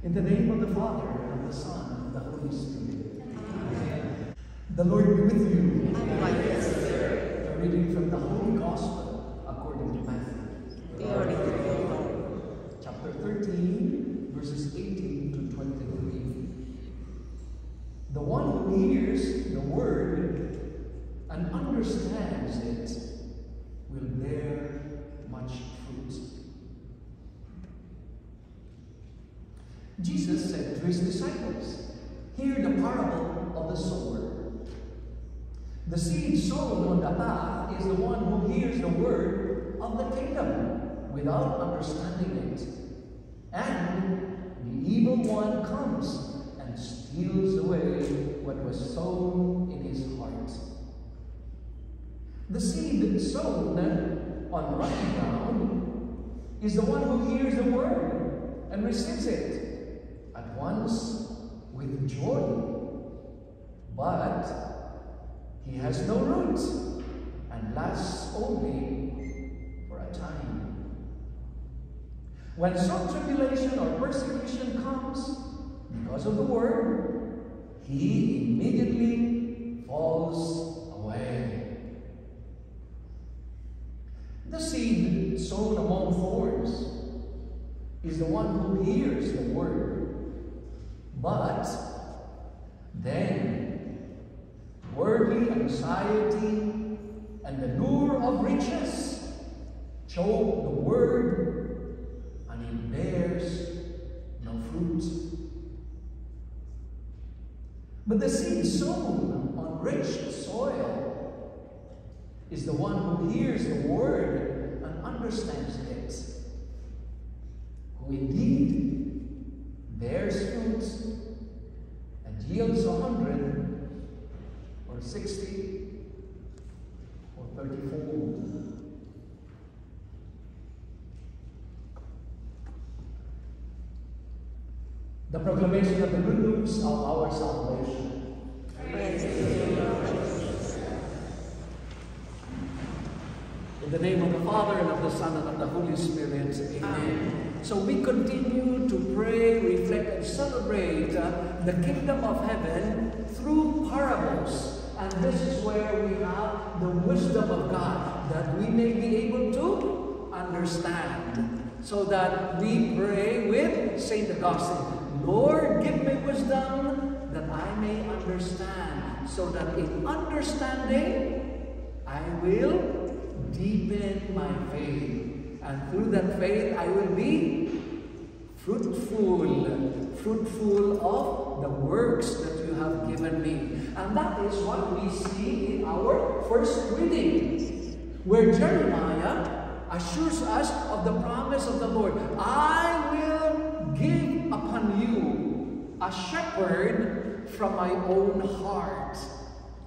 In the name of the Father, and of the Son, and of the Holy Spirit. Amen. The Lord be with you. And with your spirit. A reading from the Holy Gospel according to Matthew. Glory to you, Lord. Chapter 13, verses 18 to 23. The one who hears the word and understands it will bear much fruit. Jesus said to his disciples, "Hear the parable of the sower. The seed sown on the path is the one who hears the word of the kingdom without understanding it. And the evil one comes and steals away what was sown in his heart. The seed sown on rocky ground is the one who hears the word and receives it at once with joy. But he has no root and lasts only for a time. When some tribulation or persecution comes because of the word, he immediately falls away. The seed sown among thorns is the one who hears the word, but then worldly anxiety and the lure of riches choke the word, and it bears no fruit. But the seed sown on rich soil is the one who hears the word and understands it, who indeed bears fruit and yields 100 or 60 or 30-fold. The proclamation of the good news of our salvation. Praise to you, Lord Jesus. In the name of the Father, and of the Son, and of the Holy Spirit. Amen. So we continue to pray, reflect, and celebrate the kingdom of heaven through parables. And this is where we have the wisdom of God, that we may be able to understand. So that we pray with St. Augustine, Lord, give me wisdom that I may understand, so that in understanding I will deepen my faith, and through that faith I will be fruitful of the works that you have given me. And that is what we see in our first reading, where Jeremiah assures us of the promise of the Lord. I will give upon you a shepherd from my own heart.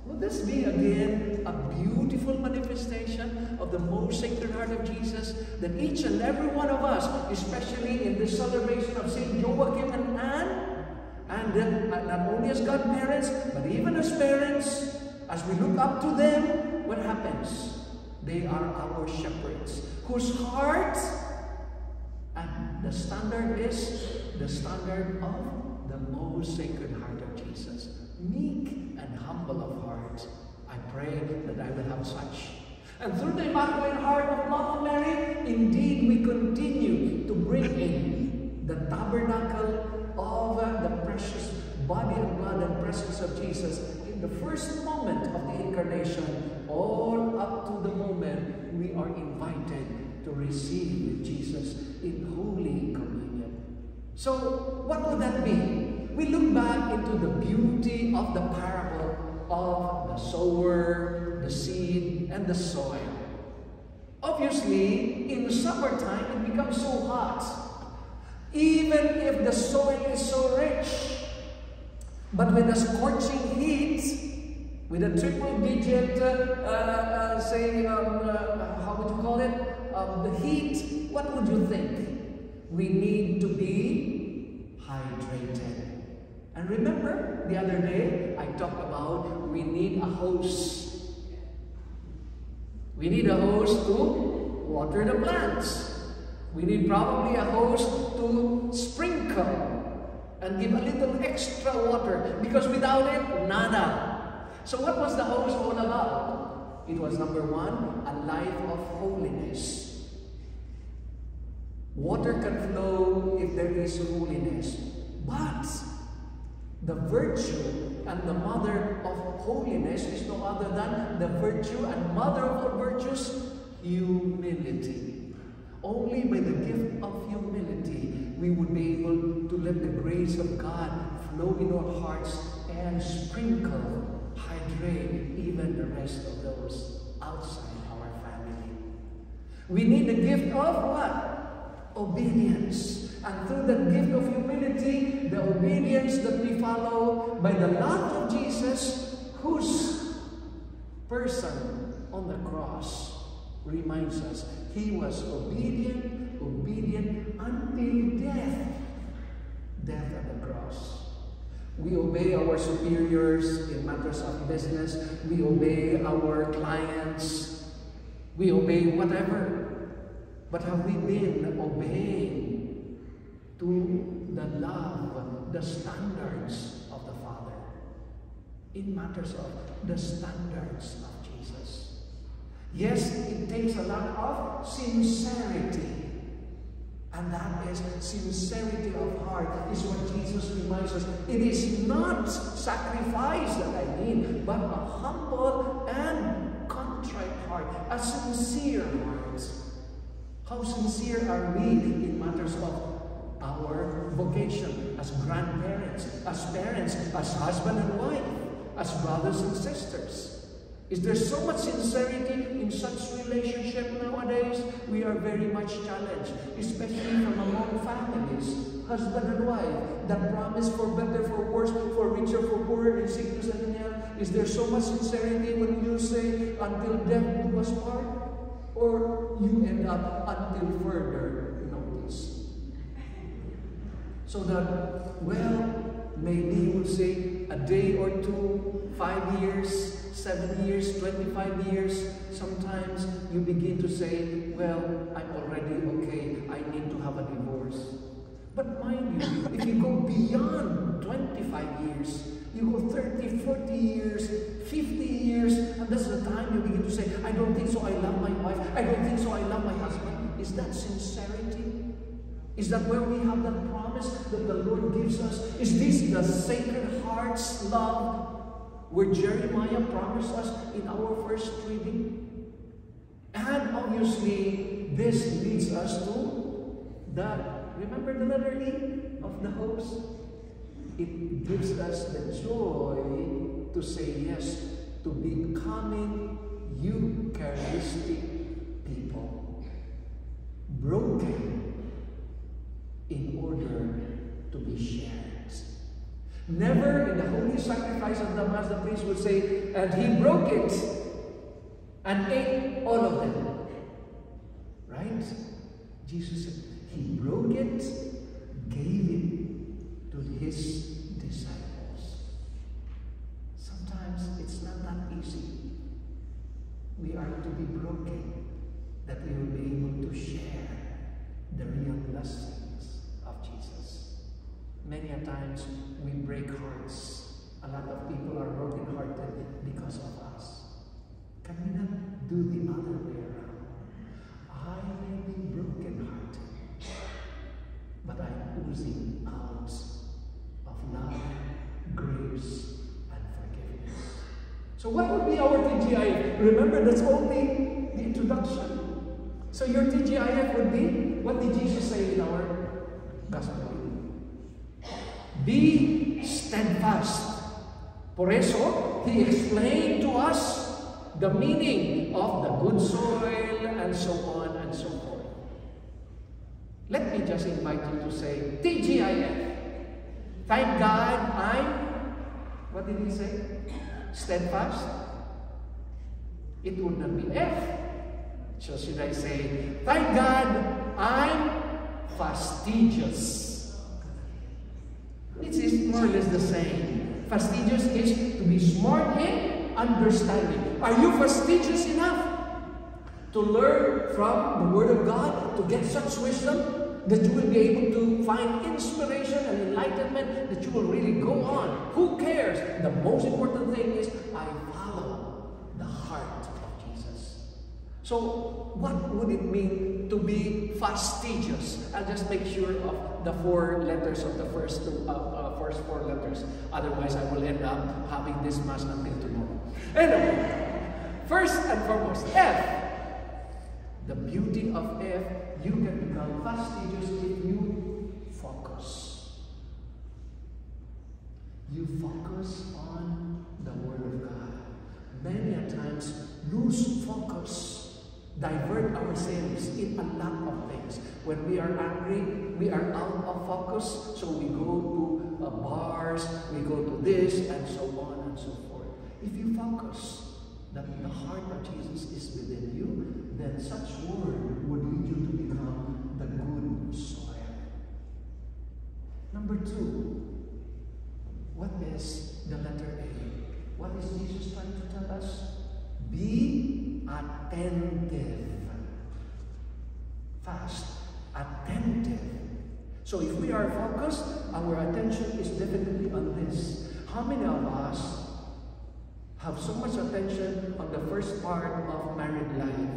Will this be again a beautiful manifestation of the most sacred heart of Jesus, that each and every one of us, especially in this celebration of St. Joachim and Anne, and not only as godparents, but even as parents, as we look up to them, what happens? They are our shepherds, whose heart, and the standard is the standard of the most sacred heart of Jesus. Meek and humble of heart. I pray that I will have such. And through the Immaculate Heart of Mama Mary, indeed we continue to bring in the tabernacle of the precious body and blood and presence of Jesus in the first moment of the Incarnation, all up to the moment we are invited to receive with Jesus in Holy Communion. So, what would that be? We look back into the beauty of the parable of the sower, the seed, and the soil. Obviously, in summertime, it becomes so hot. Even if the soil is so rich, but with a scorching heat, with a triple-digit, how would you call it? The heat, what would you think? We need to be hydrated. And remember, the other day, I talked about we need a hose. We need a hose to water the plants. We need probably a hose to sprinkle and give a little extra water, because without it, nada. So what was the hose all about? It was, number one, a life of holiness. Water can flow if there is holiness. But the virtue and the mother of holiness is no other than the virtue and mother of all virtues, humility. Only by the gift of humility we would be able to let the grace of God flow in our hearts and sprinkle, hydrate even the rest of those outside our family. We need the gift of what? Obedience. And through the gift of humility, the obedience that we follow by the love of Jesus, whose person on the cross reminds us he was obedient until death. Death at the cross. We obey our superiors in matters of business. We obey our clients. We obey whatever. But have we been obeying to the love, the standards of the Father? In matters of the standards of Jesus. Yes, it takes a lot of sincerity. And that is sincerity of heart, is what Jesus reminds us. It is not sacrifice that I need, but a humble and contrite heart, a sincere heart. How sincere are we in matters of our vocation as grandparents, as parents, as husband and wife, as brothers and sisters? Is there so much sincerity in such relationship nowadays? We are very much challenged, especially from among families, husband and wife, that promise for better, for worse, for richer, for poorer, in sickness and in health. Is there so much sincerity when you say, until death do us part? Or you end up until further notice? So that, well, maybe you will say a day or two, 5 years, 7 years, 25 years, sometimes you begin to say, well, I'm already okay, I need to have a divorce. But mind you, if you go beyond 25 years, you go 30, 40 years, 50 years, and that's the time you begin to say, I don't think so, I love my wife, I don't think so, I love my husband. Is that sincerity? Is that where we have that promise that the Lord gives us? Is this the Sacred Heart's love where Jeremiah promised us in our first reading? And obviously, this leads us to the, remember the letter E of the hopes? It gives us the joy to say yes to becoming Eucharistic people. Broken in order to be shared. Never in the holy sacrifice of the Mass, the priest would say, and he broke it and ate all of them. Right? Jesus said, he broke it, gave it to his disciples. Sometimes it's not that easy. We are to be broken, that we will be able to share the real blessings of Jesus. Many a times we break hearts. A lot of people are broken-hearted because of us. Can we not do the other way around? I may be broken-hearted, but I'm oozing out of love, grace, and forgiveness. So what would be our TGIF? Remember, that's only the introduction. So your TGIF would be, what did Jesus say in our gospel? Be steadfast. Por eso, he explained to us the meaning of the good soil and so on and so forth. Let me just invite you to say, TGIF. Thank God I'm, what did he say? Steadfast. It would not be F. So should I say, thank God I'm fastidious. It is more or less the same. Fastidious is to be smart in understanding. Are you fastidious enough to learn from the Word of God, to get such wisdom that you will be able to you find inspiration and enlightenment, that you will really go on. Who cares? The most important thing is, I follow the heart of Jesus. So, what would it mean to be fastidious? I'll just make sure of the 4 letters of the first 4 letters. Otherwise, I will end up having this mass until tomorrow. Anyway, first and foremost, F. The beauty of F, you can become fastidious if you focus. You focus on the Word of God. Many a times, lose focus, divert ourselves in a lot of things. When we are angry, we are out of focus, so we go to bars, we go to this, and so on and so forth. If you focus that the heart of Jesus is within you, then such word would lead you to become the good soil. Number 2, what is the letter A? What is Jesus trying to tell us? Be attentive. Fast, attentive. So if we are focused, our attention is definitely on this. How many of us have so much attention on the first part of married life?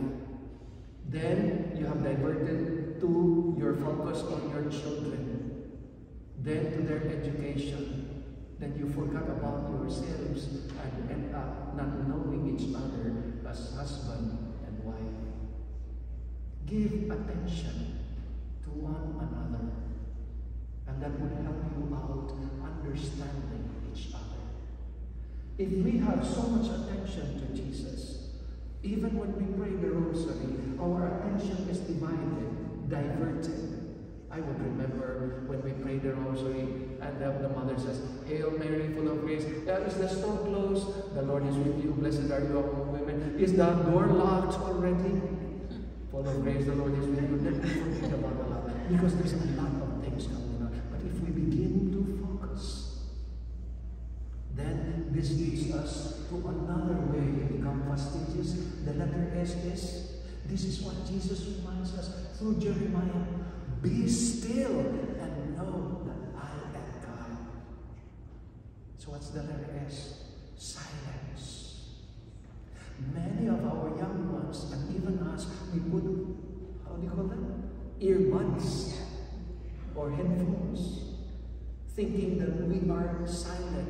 Then you have diverted to your focus on your children, then to their education. Then you forgot about yourselves and end up not knowing each other as husband and wife. Give attention to one another, and that would help you out understanding each other. If we have so much attention to Jesus, even when we pray the rosary, our attention is divided, diverted. I would remember when we prayed the rosary and the mother says, Hail Mary, full of grace. Is the store closed? The Lord is with you. Blessed are you among women. Is the door locked already? Full of grace, the Lord is with you. Then we forget about the lot. Because there's a lot of things going on. But if we begin to focus, then this leads us to another way to become fastidious. The letter S is, this is what Jesus reminds us through Jeremiah. Be still and know that I am God. So what's the letter S? Silence. Many of our young ones, and even us, we put, how do you call them? Earbuds or headphones, thinking that we are silent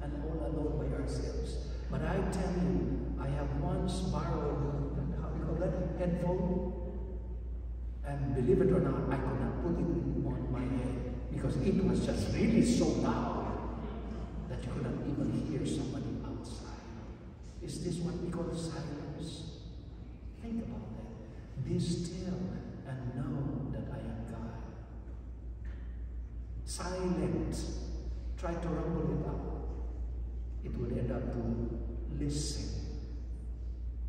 and all alone by ourselves. But I tell you, I have once borrowed, how do you call that? Headphone. And believe it or not, I could not put it on my head because it was just really so loud that you could not even hear somebody outside. Is this what we call silence? Think about that. Be still and know that I am God. Silent. Try to rumble it up. It will end up to listen.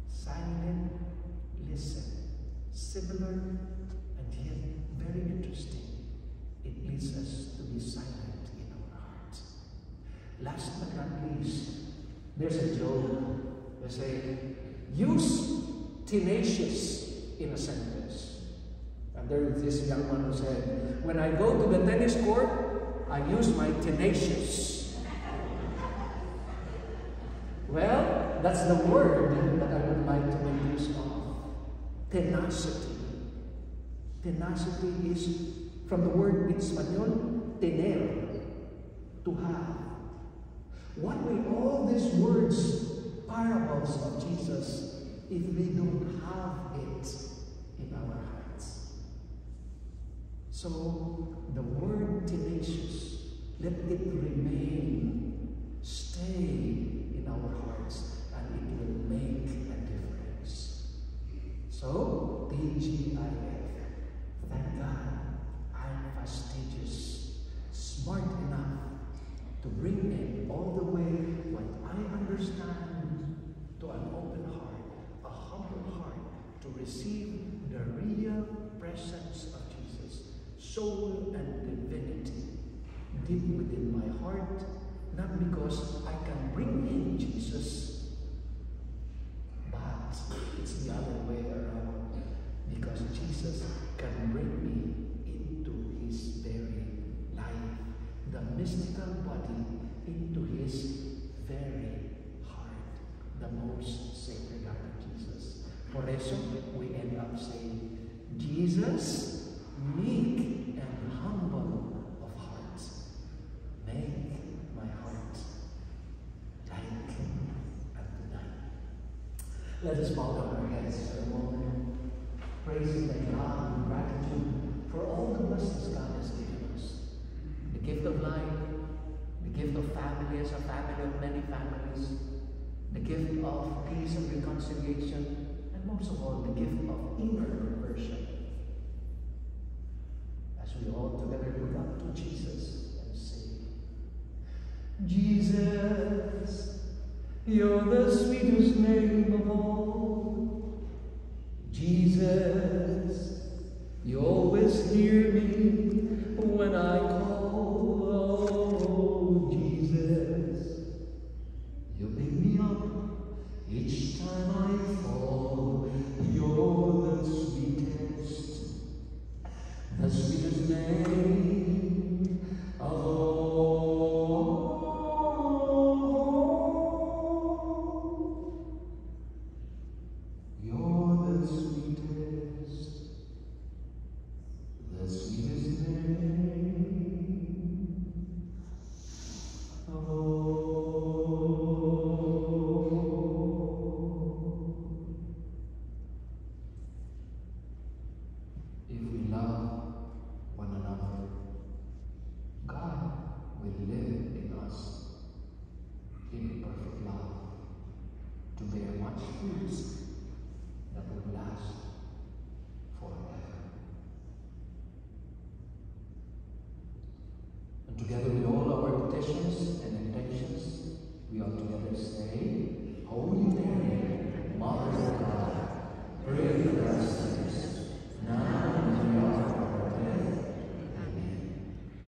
Silent, listen. Similar and yet very interesting. It leads us to be silent in our hearts. Last but not least, there's a joke. They say, use tenacious in a sentence. And there is this young man who said, when I go to the tennis court, I use my tenacious. Well, that's the word that I would like to make use of. Tenacity. Tenacity is from the word in Espanol, tener, to have. What will all these words, parables of Jesus, if we don't have it in our hearts? So, the word tenacious, let it remain, stay in our hearts, and it will make a difference. So, TGIF, thank God, I'm fastidious, smart enough to bring in all the way what I understand to an open heart, a humble heart, to receive the real presence of Jesus, soul and divinity, deep within my heart, not because I can bring in Jesus, but it's the other way around, because Jesus can bring me into his very mystical body into his very heart, the most sacred heart of Jesus. Por eso, we end up saying, Jesus, meek and humble of heart, make my heart like unto thine. Let us bow down our heads for a moment, praising thy God in gratitude for all the blessings God has given us. The gift of life, the gift of family as a family of many families, the gift of peace and reconciliation, and most of all, the gift of inner conversion. As we all together look up to Jesus and say, Jesus, you're the sweetest name of all. Jesus, you always hear me when I call. Oh, Jesus, you pick me up each time I fall. You're the sweetest name of all. You're the sweetest name of all. If we love one another, God will live in us in perfect love to bear much fruits that will last forever. And together with all our petitions,